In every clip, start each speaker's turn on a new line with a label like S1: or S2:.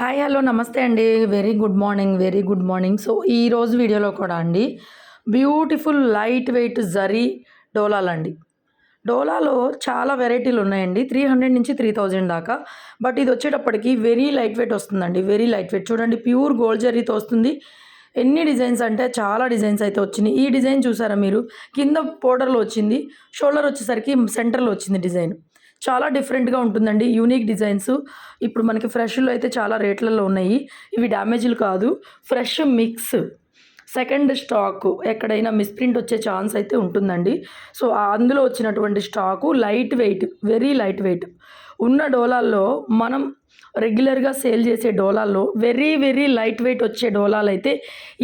S1: Hi hello నమస్తే అండి. Very good morning. So ఈరోజు వీడియోలో కూడా అండి బ్యూటిఫుల్ లైట్ వెయిట్ జరీ డోలాలండి. డోలాలో చాలా వెరైటీలు ఉన్నాయండి. 300 నుంచి 3000 దాకా. బట్ ఇది వచ్చేటప్పటికి వెరీ లైట్ వెయిట్ వస్తుందండి. వెరీ లైట్ వెయిట్ చూడండి, ప్యూర్ గోల్డ్ జరీతో వస్తుంది. ఎన్ని డిజైన్స్ అంటే చాలా డిజైన్స్ అయితే వచ్చినాయి. ఈ డిజైన్ చూసారా మీరు, కింద బోర్డర్లో వచ్చింది, షోల్డర్ వచ్చేసరికి సెంటర్లో వచ్చింది డిజైన్. చాలా డిఫరెంట్గా ఉంటుందండి, యూనిక్ డిజైన్స్. ఇప్పుడు మనకి ఫ్రెష్లో అయితే చాలా రేట్లలో ఉన్నాయి. ఇవి డ్యామేజ్లు కాదు, ఫ్రెష్ మిక్స్, సెకండ్ స్టాకు. ఎక్కడైనా మిస్ప్రింట్ వచ్చే ఛాన్స్ అయితే ఉంటుందండి. సో అందులో వచ్చినటువంటి stock light weight, very light weight ఉన్న డోలాల్లో మనం రెగ్యులర్గా సేల్ చేసే డోలాల్లో వెరీ లైట్ వెయిట్ వచ్చే డోలాలు అయితే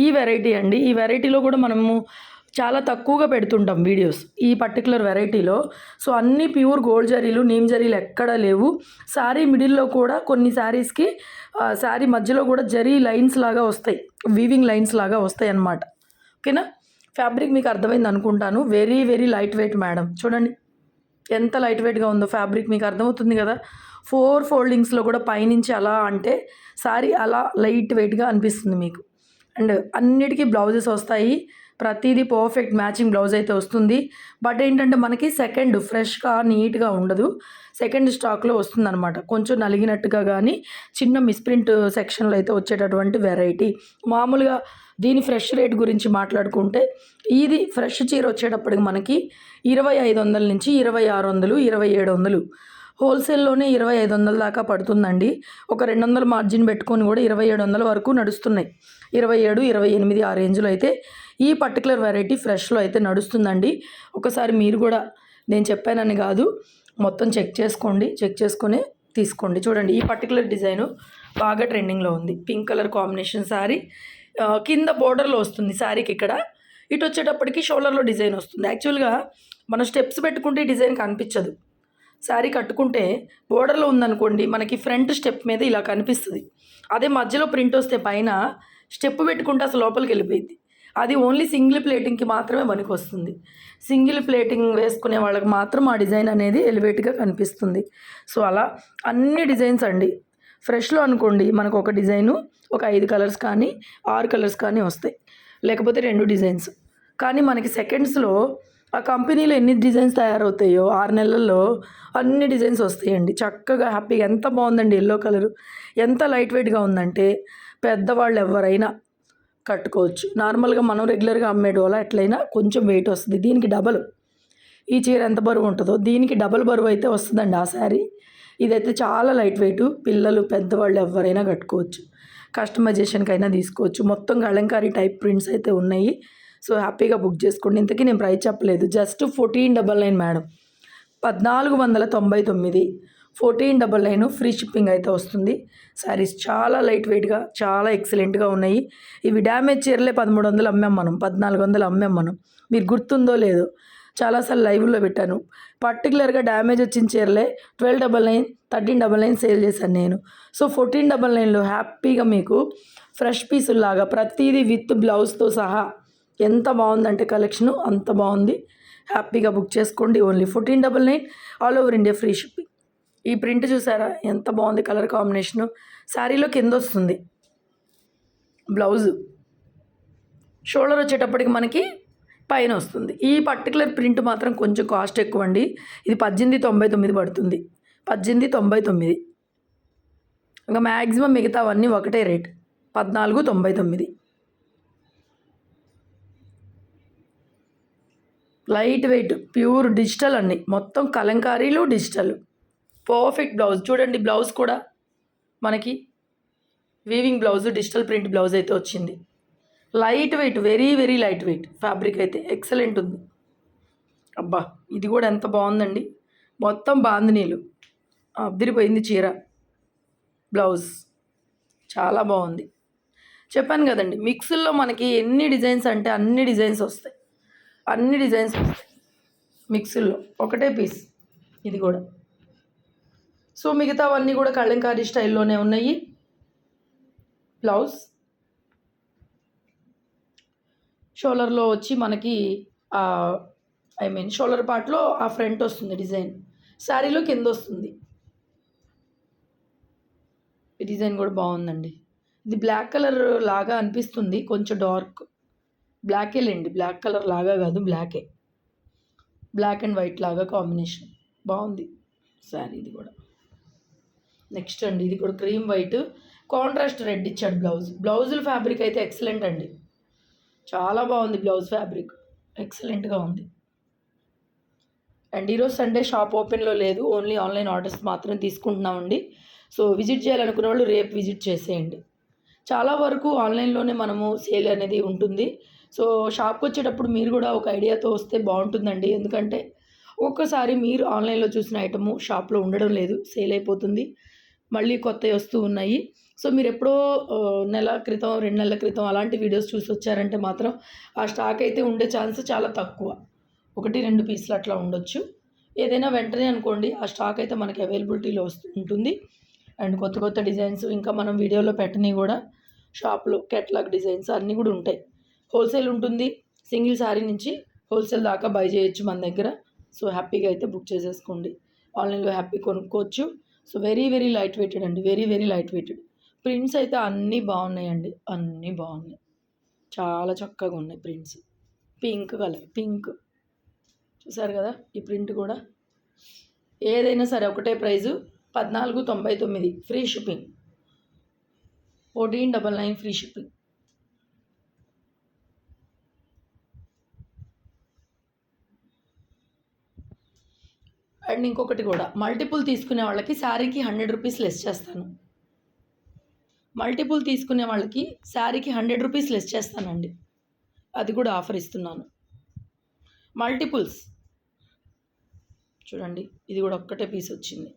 S1: ఈ వెరైటీ అండి. ఈ వెరైటీలో కూడా మనము చాలా తక్కువగా పెడుతుంటాం వీడియోస్ ఈ పర్టికులర్ వెరైటీలో. సో అన్నీ ప్యూర్ గోల్డ్ జరీలు, నీమ్ జరీలు ఎక్కడా లేవు. శారీ మిడిల్లో కూడా కొన్ని శారీస్కి శారీ మధ్యలో కూడా జరీ లైన్స్ లాగా వస్తాయి, వీవింగ్ లైన్స్ లాగా వస్తాయి అన్నమాట. ఓకేనా, ఫ్యాబ్రిక్ మీకు అర్థమైంది అనుకుంటాను. Very light weight madam. చూడండి ఎంత లైట్ వెయిట్గా ఉందో ఫ్యాబ్రిక్, మీకు అర్థమవుతుంది కదా. 4 ఫోల్డింగ్స్లో కూడా పైనుంచి అలా అంటే శారీ అలా లైట్ వెయిట్గా అనిపిస్తుంది మీకు. అండ్ అన్నిటికీ బ్లౌజెస్ వస్తాయి, ప్రతిదీ పర్ఫెక్ట్ మ్యాచింగ్ బ్లౌజ్ అయితే వస్తుంది. బట్ ఏంటంటే మనకి సెకండ్ ఫ్రెష్గా నీట్గా ఉండదు, సెకండ్ స్టాక్లో వస్తుందన్నమాట. కొంచెం నలిగినట్టుగా కానీ చిన్న మిస్ప్రింట్ సెక్షన్లో అయితే వచ్చేటటువంటి వెరైటీ. మామూలుగా దీని ఫ్రెష్ రేట్ గురించి మాట్లాడుకుంటే ఇది ఫ్రెష్ చీర వచ్చేటప్పటికి మనకి 2500 నుంచి 2600, 2700, హోల్సేల్లోనే 2500 దాకా పడుతుందండి. ఒక 200 మార్జిన్ పెట్టుకొని కూడా 2700 వరకు నడుస్తున్నాయి. 27, 28 ఆ రేంజ్లో అయితే ఈ పర్టికులర్ వెరైటీ ఫ్రెష్లో అయితే నడుస్తుందండి. ఒకసారి మీరు కూడా నేను చెప్పానని కాదు, మొత్తం చెక్ చేసుకోండి, చెక్ చేసుకొని తీసుకోండి. చూడండి ఈ పర్టికులర్ డిజైను బాగా ట్రెండింగ్లో ఉంది. పింక్ కలర్ కాంబినేషన్ శారీ, కింద బోర్డర్లో వస్తుంది శారీకి. ఇక్కడ ఇటు వచ్చేటప్పటికి షోల్డర్లో డిజైన్ వస్తుంది. యాక్చువల్గా మనం స్టెప్స్ పెట్టుకుంటే డిజైన్ కనిపించదు. శారీ కట్టుకుంటే బోర్డర్లో ఉందనుకోండి, మనకి ఫ్రంట్ స్టెప్ మీద ఇలా కనిపిస్తుంది. అదే మధ్యలో ప్రింట్ వస్తే పైన స్టెప్ పెట్టుకుంటే అసలు లోపలికి వెళ్ళిపోయింది. అది ఓన్లీ సింగిల్ ప్లేటింగ్కి మాత్రమే పనికి వస్తుంది. సింగిల్ ప్లేటింగ్ వేసుకునే వాళ్ళకి మాత్రం ఆ డిజైన్ అనేది ఎలివేట్గా కనిపిస్తుంది. సో అలా అన్ని డిజైన్స్ అండి. ఫ్రెష్లో అనుకోండి మనకు ఒక డిజైను, ఒక 5 కలర్స్ కానీ 6 కలర్స్ కానీ వస్తాయి, లేకపోతే 2 డిజైన్స్. కానీ మనకి సెకండ్స్లో ఆ కంపెనీలో ఎన్ని డిజైన్స్ తయారవుతాయో 6 నెలల్లో అన్ని డిజైన్స్ వస్తాయండి. చక్కగా హ్యాపీగా. ఎంత బాగుందండి ఎల్లో కలరు, ఎంత లైట్ వెయిట్గా ఉందంటే పెద్దవాళ్ళు ఎవరైనా కట్టుకోవచ్చు. నార్మల్గా మనం రెగ్యులర్గా అమ్మే డోలా ఎట్లయినా కొంచెం వెయిట్ వస్తుంది, దీనికి డబల్. ఈ చీర ఎంత బరువు ఉంటుందో దీనికి డబల్ బరువు అయితే వస్తుందండి ఆ శారీ. ఇదైతే చాలా లైట్ వెయిట్, పిల్లలు పెద్దవాళ్ళు ఎవరైనా కట్టుకోవచ్చు, కస్టమైజేషన్కి అయినా తీసుకోవచ్చు. మొత్తం కలంకారీ టైప్ ప్రింట్స్ అయితే ఉన్నాయి. సో హ్యాపీగా బుక్ చేసుకోండి. ఇంతకీ నేను ప్రైస్ చెప్పలేదు, జస్ట్ 1499 మేడం, 1499, 1499 ఫ్రీ షిప్పింగ్ అయితే వస్తుంది. శారీస్ చాలా లైట్ వెయిట్గా చాలా ఎక్సలెంట్గా ఉన్నాయి. ఇవి డ్యామేజ్ చీరలే 1300 అమ్మాం మనం, 1400 అమ్మాం మనం. మీరు గుర్తుందో లేదో, చాలాసార్లు లైవ్లో పెట్టాను. పర్టికులర్గా డ్యామేజ్ వచ్చిన చీరలే 1299, 1399 సేల్ చేశాను నేను. సో 1499లో హ్యాపీగా మీకు ఫ్రెష్ పీసుల్లాగా ప్రతిదీ విత్ బ్లౌజ్తో సహా ఎంత బాగుందంటే కలెక్షను అంత బాగుంది. హ్యాపీగా బుక్ చేసుకోండి. Only 1499, all over India free shipping. ఈ ప్రింట్ చూసారా ఎంత బాగుంది, కలర్ కాంబినేషను. శారీలో కింద వస్తుంది బ్లౌజు, షోల్డర్ వచ్చేటప్పటికి మనకి పైన వస్తుంది. ఈ పర్టికులర్ ప్రింట్ మాత్రం కొంచెం కాస్ట్ ఎక్కువ అండి. ఇది 1899 పడుతుంది, 1899. ఇంకా మ్యాక్సిమం మిగతావన్నీ ఒకటే rate, 1499. Light weight pure digital అండి, మొత్తం కలంకారీలు డిజిటల్. పర్ఫెక్ట్ బ్లౌజ్ చూడండి, బ్లౌజ్ కూడా మనకి weaving blouse, digital print blouse అయితే వచ్చింది. Light weight, very light weight fabric అయితే ఎక్సలెంట్ ఉంది. అబ్బా ఇది కూడా ఎంత బాగుందండి, మొత్తం బాందినీలు, అదిరిపోయింది చీర. బ్లౌజ్ చాలా బాగుంది. చెప్పాను కదండి, మిక్స్లో మనకి ఎన్ని డిజైన్స్ అంటే అన్ని డిజైన్స్ వస్తాయి, అన్ని డిజైన్స్ వస్తాయి మిక్సీల్లో. ఒకటే పీస్ ఇది కూడా. సో మిగతావన్నీ కూడా కలంకారీ స్టైల్లోనే ఉన్నాయి. బ్లౌజ్ షోల్డర్లో వచ్చి మనకి షోల్డర్ పార్ట్లో ఆ ఫ్రంట్ వస్తుంది డిజైన్, శారీలో కింద వస్తుంది. ఈ డిజైన్ కూడా బాగుందండి. ఇది బ్లాక్ కలర్ లాగా అనిపిస్తుంది, కొంచెం డార్క్ బ్లాకే లేండి, బ్లాక్ కలర్ లాగా కాదు, బ్లాకే, బ్లాక్ అండ్ వైట్ లాగా కాంబినేషన్ బాగుంది శారీ. ఇది కూడా నెక్స్ట్ అండి, ఇది కూడా క్రీమ్ వైట్ కాంట్రాస్ట్ రెడ్ ఇచ్చాడు బ్లౌజుల ఫ్యాబ్రిక్ అయితే ఎక్సలెంట్ అండి, చాలా బాగుంది బ్లౌజ్ ఫ్యాబ్రిక్, ఎక్సలెంట్గా ఉంది. అండ్ ఈరోజు సండే షాప్ ఓపెన్లో లేదు, ఓన్లీ ఆన్లైన్ ఆర్డర్స్ మాత్రం తీసుకుంటున్నామండి. సో విజిట్ చేయాలనుకునే వాళ్ళు రేపు విజిట్ చేసేయండి. చాలా వరకు ఆన్లైన్లోనే మనము సేల్ అనేది ఉంటుంది. సో షాప్కి వచ్చేటప్పుడు మీరు కూడా ఒక ఐడియాతో వస్తే బాగుంటుందండి, ఎందుకంటే ఒక్కొక్కసారి మీరు ఆన్లైన్లో చూసిన ఐటము షాప్లో ఉండడం లేదు, సేల్ అయిపోతుంది, మళ్ళీ కొత్తవి వస్తూ ఉన్నాయి. సో మీరు ఎప్పుడో నెల క్రితం 2 నెలల క్రితం అలాంటి వీడియోస్ చూసి వచ్చారంటే మాత్రం ఆ స్టాక్ అయితే ఉండే ఛాన్స్ చాలా తక్కువ, 1-2 పీసులు అట్లా ఉండొచ్చు. ఏదైనా వెంటనే అనుకోండి ఆ స్టాక్ అయితే మనకి అవైలబిలిటీలో ఉంటుంది. అండ్ కొత్త కొత్త డిజైన్స్ ఇంకా మనం వీడియోలో పెట్టినవి కూడా షాప్లో కేటలాగ్ డిజైన్స్ అన్నీ కూడా ఉంటాయి. హోల్సేల్ ఉంటుంది, సింగిల్ శారీ నుంచి హోల్సేల్ దాకా బై చేయొచ్చు మన దగ్గర. సో హ్యాపీగా అయితే బుక్ చేసేసుకోండి, ఆన్లైన్లో హ్యాపీ కొనుక్కోవచ్చు. So very very light weighted అండి, very very light weighted. Prints అయితే అన్నీ బాగున్నాయండి, అన్నీ బాగున్నాయి, చాలా చక్కగా ఉన్నాయి ప్రింట్స్. పింక్ కలర్, పింక్ చూసారు కదా, ఈ ప్రింట్ కూడా ఏదైనా సరే ఒకటే prize 1499 free shipping, 1499 free shipping. And ఇంకొకటి కూడా, మల్టిపుల్ తీసుకునే వాళ్ళకి శారీకి 100 రూపీస్ లెస్ చేస్తాను, మల్టిపుల్ తీసుకునే వాళ్ళకి శారీకి 100 రూపీస్ లెస్ చేస్తానండి, అది కూడా ఆఫర్ ఇస్తున్నాను. మల్టిపుల్స్ చూడండి, ఇది కూడా ఒక్కటే పీస్ వచ్చింది.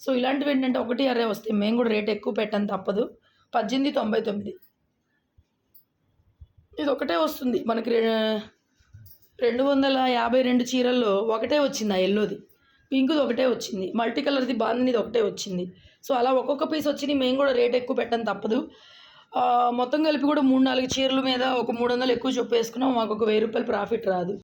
S1: సో ఇలాంటివి ఏంటంటే 1 అరే వస్తాయి, మేము కూడా రేట్ ఎక్కువ పెట్టని తప్పదు, 1899. ఇది ఒకటే వస్తుంది మనకి, 252 చీరల్లో ఒకటే వచ్చింది, ఆ ఎల్లోది, పింక్ది ఒకటే వచ్చింది, మల్టీ కలర్ది బాందినిది ఒకటే వచ్చింది. సో అలా ఒక్కొక్క పీస్ వచ్చింది, మేము కూడా రేట్ ఎక్కువ పెట్టని తప్పదు. మొత్తం కలిపి కూడా 3-4 చీరల మీద ఒక 300 ఎక్కువ చొప్పు వేసుకున్నాం, మాకు ఒక 1000 రూపాయలు ప్రాఫిట్ రాదు.